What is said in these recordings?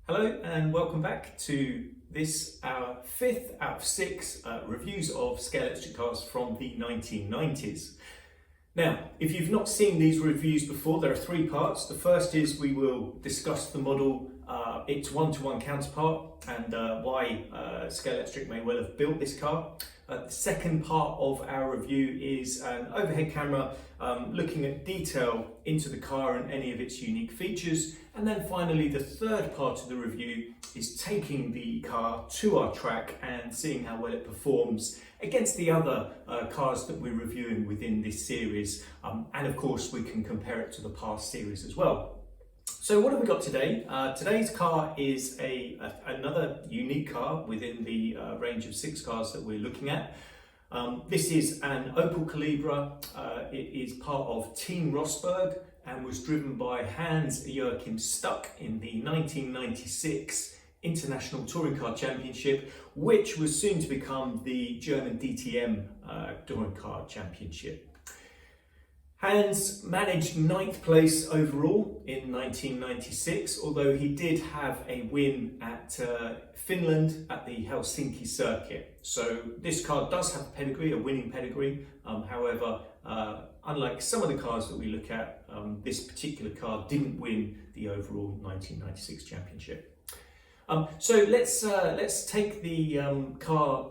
Hello and welcome back to this, our fifth out of six reviews of Scalextric cars from the 1990s. Now, if you've not seen these reviews before, there are three parts. The first is we will discuss the model, its one-to-one counterpart, and why Scalextric may well have built this car. The second part of our review is an overhead camera looking at detail into the car and any of its unique features. And then finally, the third part of the review is taking the car to our track and seeing how well it performs against the other cars that we're reviewing within this series. And of course, we can compare it to the past series as well. So what have we got today? Today's car is another unique car within the range of six cars that we're looking at. This is an Opel Calibra. It is part of Team Rosberg and was driven by Hans-Joachim Stuck in the 1996 International Touring Car Championship, which was soon to become the German DTM Touring Car Championship. Hans managed 9th place overall in 1996, although he did have a win at Finland at the Helsinki circuit. So this car does have a pedigree, a winning pedigree. However, unlike some of the cars that we look at, this particular car didn't win the overall 1996 championship. So let's take the car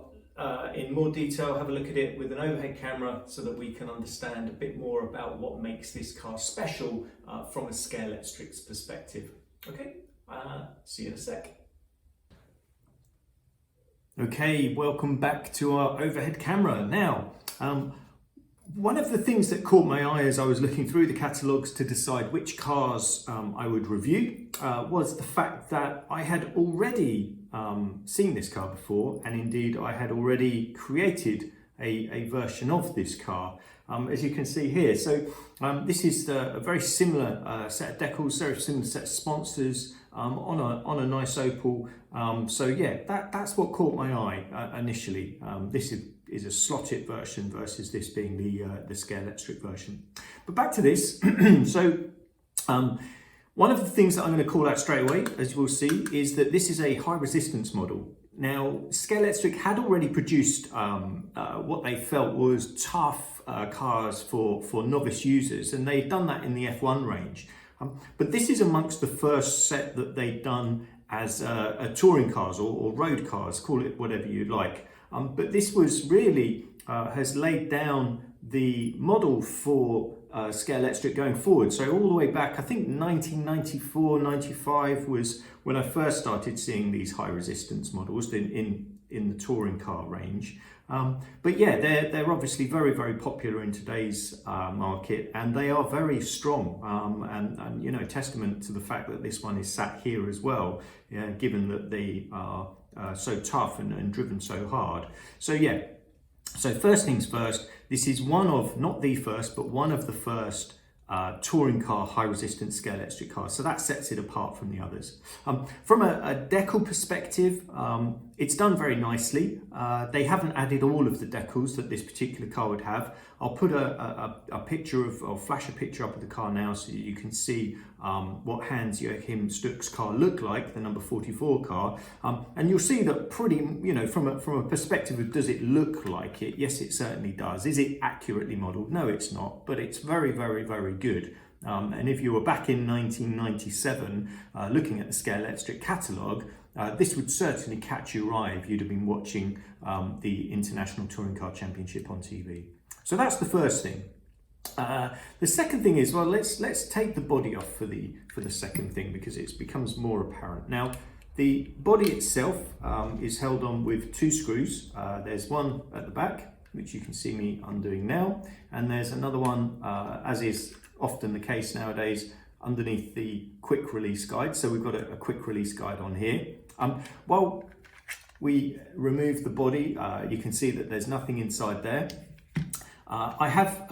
in more detail, have a look at it with an overhead camera so that we can understand a bit more about what makes this car special from a Scalextric's perspective. Okay, see you in a sec. Okay, welcome back to our overhead camera. Now, one of the things that caught my eye as I was looking through the catalogues to decide which cars I would review was the fact that I had already seen this car before, and indeed I had already created a version of this car, as you can see here. So this is a very similar set of decals, very similar set of sponsors on a nice Opel. So yeah, that's what caught my eye initially. This is a slotted version versus this being the Scalextric version. But back to this. So one of the things that I'm going to call out straight away, as you will see, is that this is a high resistance model. Now, Scalextric had already produced what they felt was tough cars for novice users, and they'd done that in the F1 range. But this is amongst the first set that they'd done as touring cars or road cars, call it whatever you like. But this was really, has laid down the model for Scalextric going forward. So all the way back, I think 1994, 95 was when I first started seeing these high resistance models in the touring car range. But yeah, they're obviously very, very popular in today's market, and they are very strong. And you know, testament to the fact that this one is sat here as well, given that they are so tough and driven so hard. So yeah, so first things first, this is one of, not the first, but one of the first touring car high resistance Scalextric cars. So that sets it apart from the others. From a decal perspective, it's done very nicely. They haven't added all of the decals that this particular car would have. I'll put a picture of, I'll flash a picture up of the car now so that you can see what Hans-Joachim Stuck's car looked like, the number 44 car. And you'll see that pretty, you know, from a perspective of does it look like it? Yes, it certainly does. Is it accurately modelled? No, it's not, but it's very, very, very good. And if you were back in 1997 looking at the Scalextric catalogue, this would certainly catch your eye if you'd have been watching the International Touring Car Championship on TV. So that's the first thing. The second thing is, well, let's take the body off for the second thing, because it becomes more apparent. Now, the body itself is held on with two screws. There's one at the back, which you can see me undoing now, and there's another one, as is often the case nowadays, underneath the quick release guide. So we've got a quick release guide on here. While we remove the body, you can see that there's nothing inside there. I have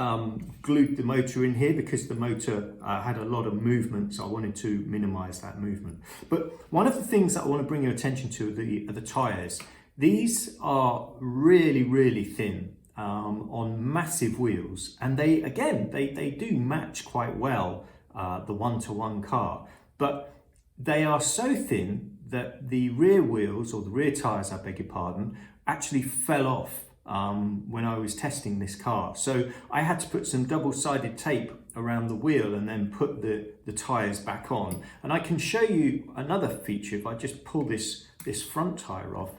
glued the motor in here because the motor had a lot of movement, so I wanted to minimize that movement. But one of the things that I want to bring your attention to are the tyres. These are really, really thin on massive wheels, and they do match quite well the one-to-one car, but they are so thin that the rear wheels, or the rear tyres, I beg your pardon, actually fell off when I was testing this car. So I had to put some double-sided tape around the wheel and then put the tyres back on. And I can show you another feature if I just pull this front tyre off.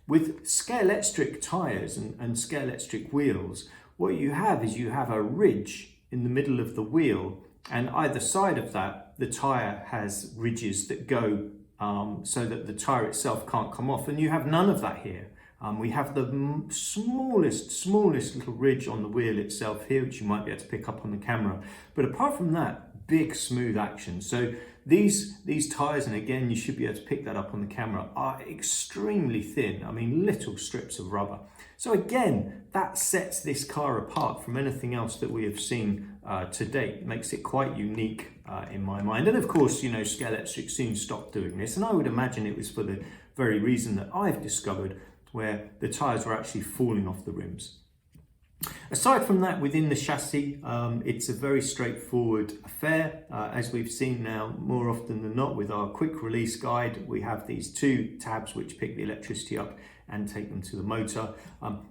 With Scalextric tyres and Scalextric wheels, what you have is you have a ridge in the middle of the wheel, and either side of that the tyre has ridges that go so that the tyre itself can't come off, and you have none of that here. We have the smallest little ridge on the wheel itself here, which you might be able to pick up on the camera. But apart from that, big smooth action. So these tyres, and again you should be able to pick that up on the camera, are extremely thin. I mean, little strips of rubber. So again, that sets this car apart from anything else that we have seen to date. It makes it quite unique in my mind. And of course, you know, Scalextric soon stopped doing this, and I would imagine it was for the very reason that I've discovered, where the tyres were actually falling off the rims. Aside from that, within the chassis, it's a very straightforward affair. As we've seen now more often than not with our quick release guide, we have these two tabs which pick the electricity up and take them to the motor.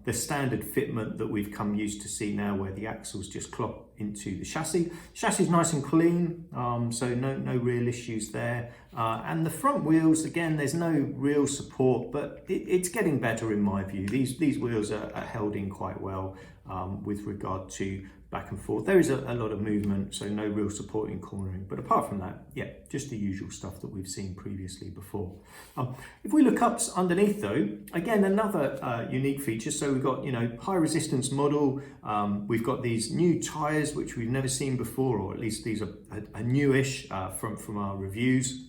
The standard fitment that we've come used to see now, where the axles just clop into the chassis. Chassis is nice and clean, so no real issues there. And the front wheels, again, there's no real support, but it's getting better in my view. These wheels are held in quite well with regard to back and forth. There is a lot of movement, so no real support in cornering. But apart from that, yeah, just the usual stuff that we've seen previously before. If we look up underneath though, again, another unique feature. So we've got, you know, high resistance model. We've got these new tyres, which we've never seen before, or at least these are a newish from our reviews.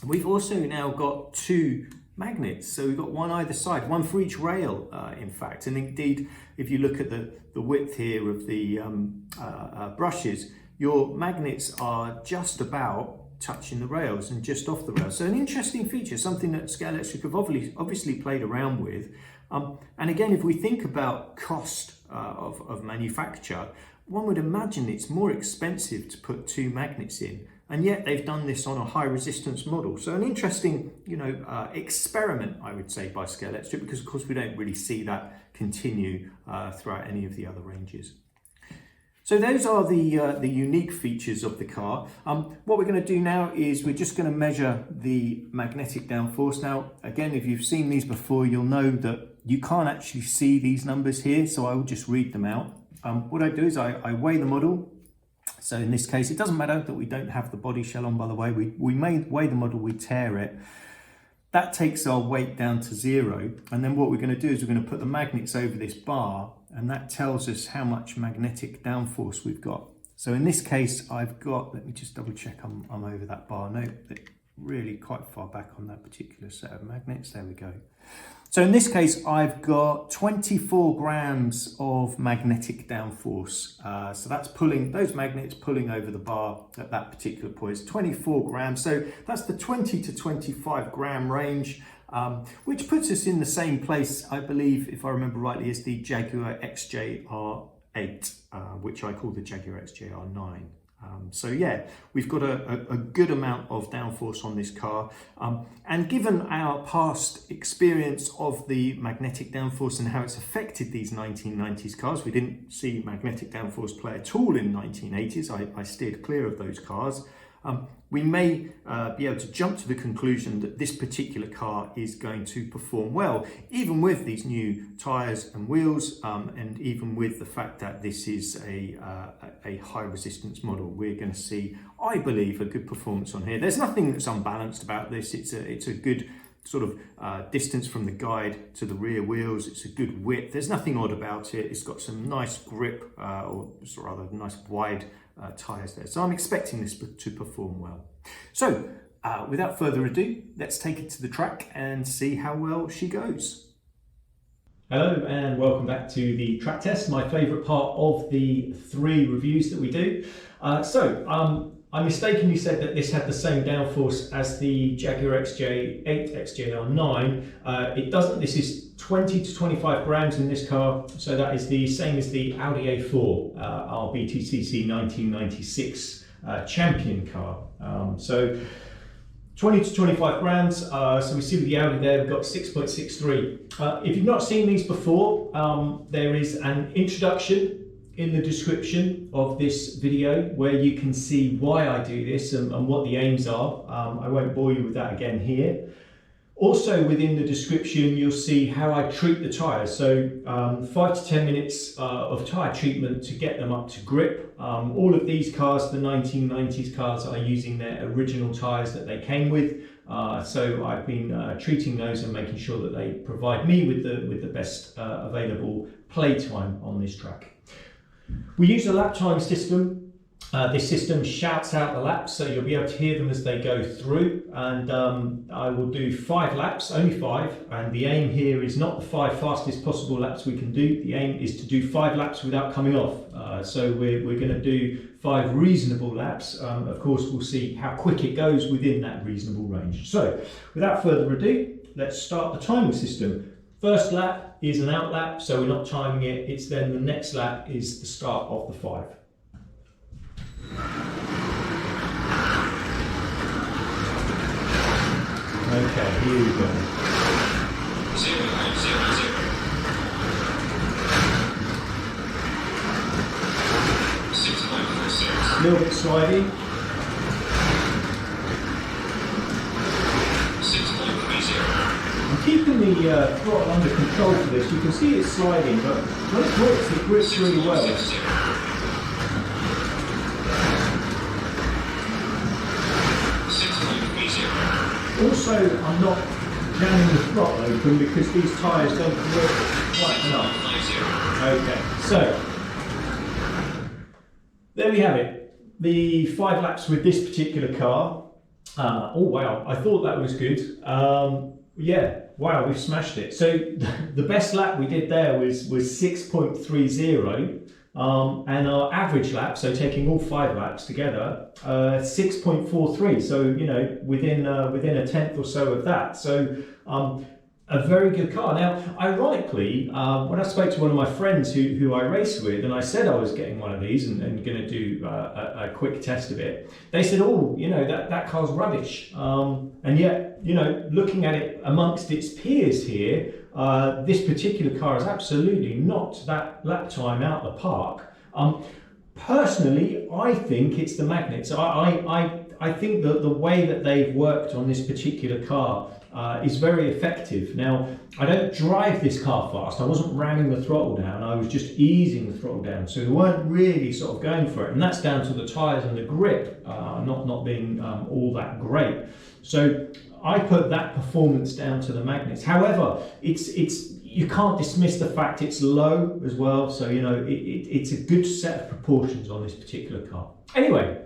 We've also now got two magnets, so we've got one either side, one for each rail in fact. And indeed, if you look at the width here of the brushes, your magnets are just about touching the rails and just off the rails. So an interesting feature, something that Scalextric have obviously played around with. And again, if we think about cost of manufacture, one would imagine it's more expensive to put two magnets in, and yet they've done this on a high resistance model. So an interesting, you know, experiment, I would say, by Scalextric, because of course we don't really see that continue throughout any of the other ranges. So those are the unique features of the car. What we're going to do now is we're just going to measure the magnetic downforce. Now, again, if you've seen these before, you'll know that you can't actually see these numbers here, so I will just read them out. What I do is I weigh the model. So in this case, it doesn't matter that we don't have the body shell on, by the way. We may weigh the model, we tear it. That takes our weight down to 0. And then what we're going to do is we're going to put the magnets over this bar, and that tells us how much magnetic downforce we've got. So in this case, I've got, let me just double check I'm over that bar. No, really quite far back on that particular set of magnets. There we go. So in this case, I've got 24 grams of magnetic downforce. So that's pulling, those magnets pulling over the bar at that particular point is 24 grams. So that's the 20 to 25 gram range, which puts us in the same place, I believe, if I remember rightly, as the Jaguar XJR8, which I call the Jaguar XJR9. So yeah, we've got a good amount of downforce on this car, and given our past experience of the magnetic downforce and how it's affected these 1990s cars, we didn't see magnetic downforce play at all in 1980s. I steered clear of those cars. We may be able to jump to the conclusion that this particular car is going to perform well, even with these new tyres and wheels, and even with the fact that this is a high resistance model. We're going to see, I believe, a good performance on here. There's nothing that's unbalanced about this. It's a good sort of distance from the guide to the rear wheels. It's a good width. There's nothing odd about it. It's got some nice grip, or rather nice wide tyres there. So I'm expecting this to perform well. So without further ado, let's take it to the track and see how well she goes. Hello and welcome back to the track test, my favourite part of the 3 reviews that we do. I mistakenly said that this had the same downforce as the Jaguar XJ8 XJR9. It doesn't. This is 20 to 25 grams in this car, so that is the same as the Audi A4, our BTCC 1996 champion car. So 20 to 25 grand. So we see with the Audi there, we've got 6.63. If you've not seen these before, there is an introduction in the description of this video where you can see why I do this and what the aims are. I won't bore you with that again here. Also within the description, you'll see how I treat the tyres. So 5 to 10 minutes of tyre treatment to get them up to grip. All of these cars, the 1990s cars, are using their original tyres that they came with. So I've been treating those and making sure that they provide me with the best available play time on this track. We use a lap time system. This system shouts out the laps, so you'll be able to hear them as they go through, and I will do 5 laps, only 5, and the aim here is not the 5 fastest possible laps we can do. The aim is to do 5 laps without coming off. So we're going to do 5 reasonable laps. Of course, we'll see how quick it goes within that reasonable range. So without further ado, let's start the timing system. First lap is an out lap, so we're not timing it. It's then the next lap is the start of the 5. Okay, here we go. 0.00. A little bit sliding. 6.30. I'm keeping the throttle under control for this. You can see it's sliding, but when it grips really well. 6.30. Also, I'm not jamming the throttle open because these tyres don't grip quite enough. Okay, so there we have it. The 5 laps with this particular car. Oh wow, I thought that was good. Yeah, wow, we've smashed it. So the best lap we did there was 6.30. And our average lap, so taking all 5 laps together, 6.43. So you know, within a tenth or so of that. So a very good car. Now, ironically, when I spoke to one of my friends who I race with, and I said I was getting one of these and going to do a quick test of it, they said, "Oh, you know, that car's rubbish." And yet, you know, looking at it amongst its peers here. This particular car is absolutely not that lap time out the park. Personally, I think it's the magnets. I think that the way that they've worked on this particular car is very effective. Now, I don't drive this car fast. I wasn't ramming the throttle down. I was just easing the throttle down. So we weren't really sort of going for it. And that's down to the tyres and the grip not being all that great. So I put that performance down to the magnets. However, you can't dismiss the fact it's low as well. So you know it's a good set of proportions on this particular car. Anyway,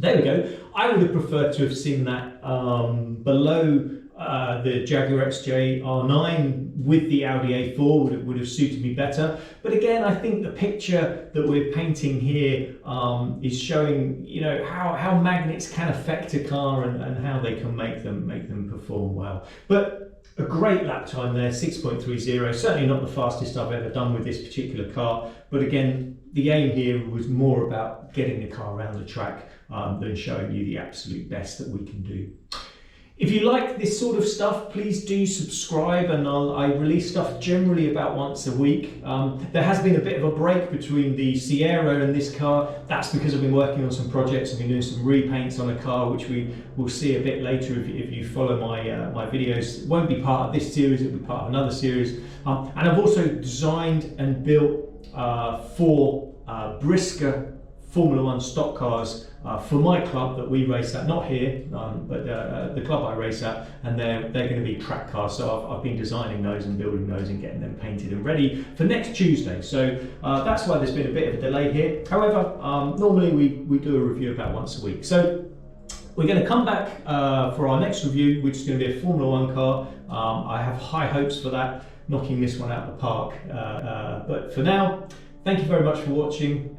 there we go. I would have preferred to have seen that below the Jaguar XJ R9 with the Audi A4 would have suited me better. But again, I think the picture that we're painting here is showing, you know, how magnets can affect a car and how they can make them perform well. But a great lap time there, 6.30. Certainly not the fastest I've ever done with this particular car. But again, the aim here was more about getting the car around the track than showing you the absolute best that we can do. If you like this sort of stuff, please do subscribe, and I release stuff generally about once a week. There has been a bit of a break between the Sierra and this car. That's because I've been working on some projects. I've been doing some repaints on a car, which we will see a bit later if you follow my videos. It won't be part of this series, it'll be part of another series. And I've also designed and built 4 Brisker Formula 1 stock cars for my club that we race at, not here, but the club I race at, and they're going to be track cars. So I've been designing those and building those and getting them painted and ready for next Tuesday. So that's why there's been a bit of a delay here. However, normally we do a review about once a week. So we're going to come back for our next review, which is going to be a Formula 1 car. I have high hopes for that, knocking this one out of the park. But for now, thank you very much for watching.